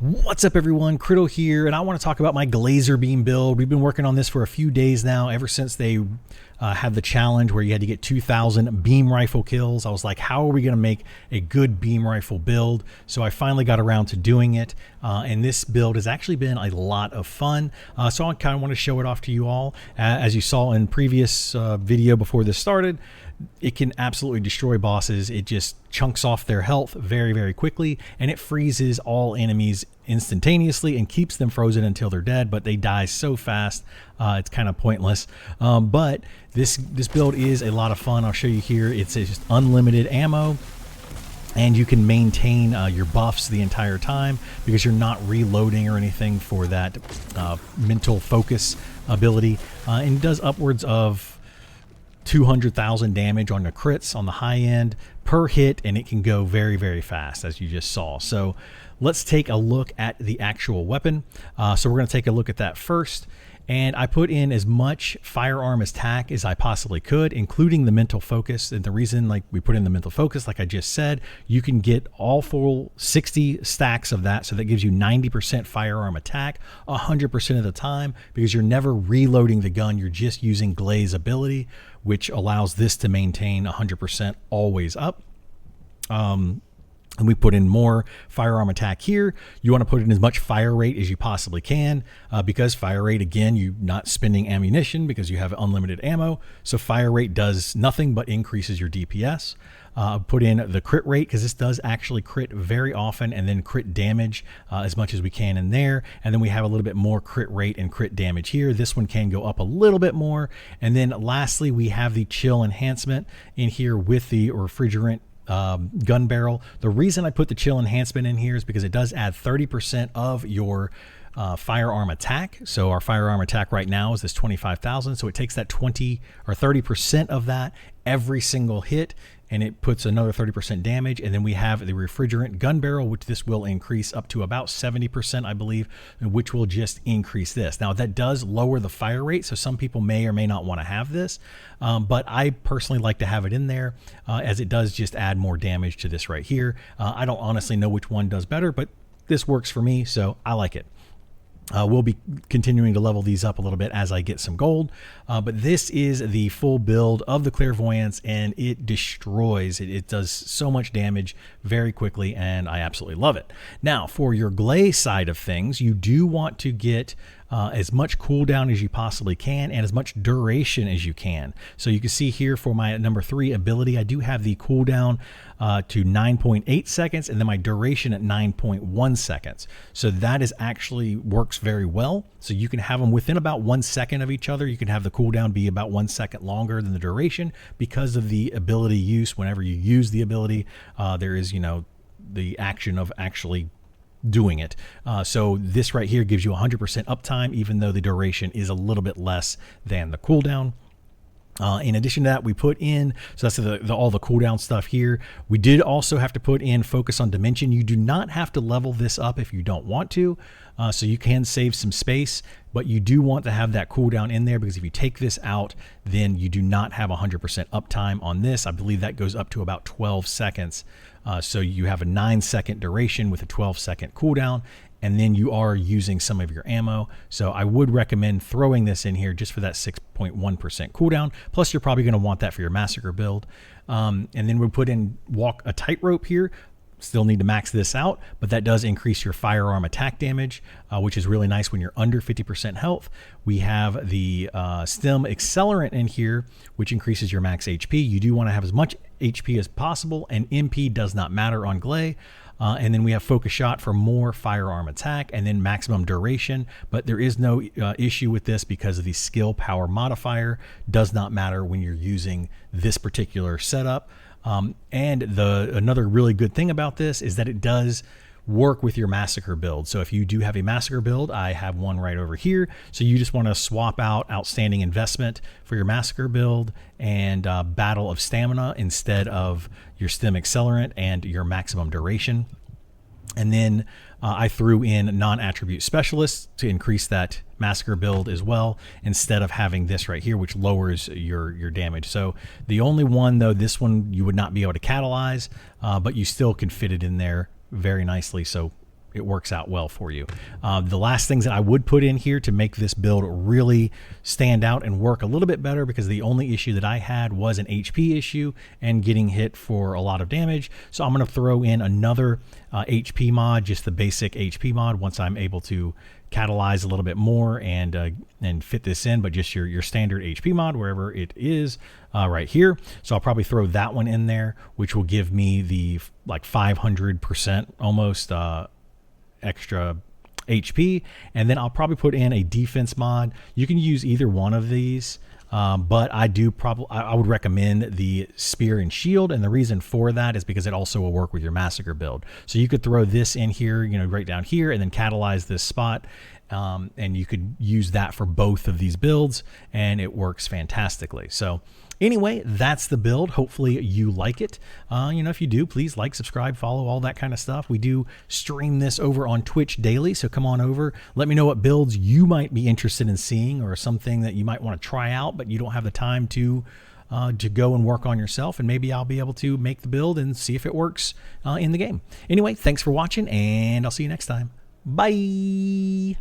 What's up everyone, Criddle here, and I want to talk about my Gleyzer beam build. We've been working on this for a few days now, ever since they had the challenge where you had to get 2,000 beam rifle kills. I was like, how are we going to make a good beam rifle build? So I finally got around to doing it, and this build has actually been a lot of fun. So I kind of want to show it off to you all. As you saw in previous video before this started, it can absolutely destroy bosses. It just chunks off their health very, very quickly, and it freezes all enemies instantaneously and keeps them frozen until they're dead, but they die so fast it's kind of pointless. But this build is a lot of fun. I'll show you here. It's just unlimited ammo, and you can maintain your buffs the entire time because you're not reloading or anything for that mental focus ability, and it does upwards of 200,000 damage on the crits on the high end per hit, and it can go very, very fast, as you just saw. So let's take a look at the actual weapon. So we're going to take a look at that first. And I put in as much firearm attack as I possibly could, including the mental focus. And the reason we put in the mental focus, like I just said, you can get all full 60 stacks of that. So that gives you 90% firearm attack 100% of the time, because you're never reloading the gun. You're just using Gley's ability, which allows this to maintain 100% always up. And we put in more firearm attack here. You want to put in as much fire rate as you possibly can, because fire rate, again, you're not spending ammunition because you have unlimited ammo. So fire rate does nothing but increases your DPS. Put in the crit rate, because this does actually crit very often, and then crit damage as much as we can in there. And then we have a little bit more crit rate and crit damage here. This one can go up a little bit more. And then lastly, we have the chill enhancement in here with the refrigerant gun barrel. The reason I put the chill enhancement in here is because it does add 30% of your firearm attack. So our firearm attack right now is this 25,000. So it takes that 20 or 30% of that every single hit, and it puts another 30% damage. And then we have the refrigerant gun barrel, which this will increase up to about 70%, I believe, which will just increase this. Now that does lower the fire rate, so some people may or may not want to have this, but I personally like to have it in there, as it does just add more damage to this right here. I don't honestly know which one does better, but this works for me, so I like it. We'll be continuing to level these up a little bit as I get some gold, but this is the full build of the Clairvoyance, and it destroys. It does so much damage very quickly, and I absolutely love it. Now, for your Gley side of things, you do want to get as much cooldown as you possibly can and as much duration as you can. So you can see here for my number 3 ability, I do have the cooldown to 9.8 seconds, and then my duration at 9.1 seconds. So that is actually works very well. So you can have them within about 1 second of each other. You can have the cooldown be about 1 second longer than the duration because of the ability use. Whenever you use the ability, there is, the action of actually doing it. So this right here gives you 100% uptime, even though the duration is a little bit less than the cooldown. In addition to that, we put in, so that's all the cooldown stuff here. We did also have to put in focus on dimension. You do not have to level this up if you don't want to, so you can save some space, but you do want to have that cooldown in there, because if you take this out, then you do not have 100% uptime on this. I believe that goes up to about 12 seconds. So you have a 9-second duration with a 12-second cooldown, and then you are using some of your ammo. So I would recommend throwing this in here just for that 6.1% cooldown. Plus, you're probably going to want that for your massacre build. And then we put in walk a tightrope here. Still need to max this out, but that does increase your firearm attack damage, which is really nice when you're under 50% health. We have the stem accelerant in here, which increases your max HP. You do want to have as much HP as possible, and MP does not matter on Gley. And then we have focus shot for more firearm attack, and then maximum duration, but there is no issue with this because of the skill power modifier does not matter when you're using this particular setup. And another really good thing about this is that it does work with your massacre build. So if you do have a massacre build, I have one right over here. So you just want to swap out outstanding investment for your massacre build and battle of stamina instead of your stem accelerant and your maximum duration. And then I threw in non-attribute specialists to increase that massacre build as well, instead of having this right here, which lowers your damage. So the only one, though, this one you would not be able to catalyze, but you still can fit it in there very nicely. So it works out well for you. The last things that I would put in here to make this build really stand out and work a little bit better, because the only issue that I had was an HP issue and getting hit for a lot of damage. So I'm going to throw in another HP mod, just the basic HP mod, once I'm able to catalyze a little bit more and fit this in, but just your standard HP mod wherever it is right here. So I'll probably throw that one in there, which will give me the like 500% almost extra HP. And then I'll probably put in a defense mod. You can use either one of these, but I would recommend the spear and shield, and the reason for that is because it also will work with your massacre build. So you could throw this in here, right down here, and then catalyze this spot, and you could use that for both of these builds, and it works fantastically. So anyway, that's the build. Hopefully you like it. If you do, please like, subscribe, follow, all that kind of stuff. We do stream this over on Twitch daily, so come on over. Let me know what builds you might be interested in seeing, or something that you might want to try out, but you don't have the time to go and work on yourself, and maybe I'll be able to make the build and see if it works in the game. Anyway, thanks for watching, and I'll see you next time. Bye!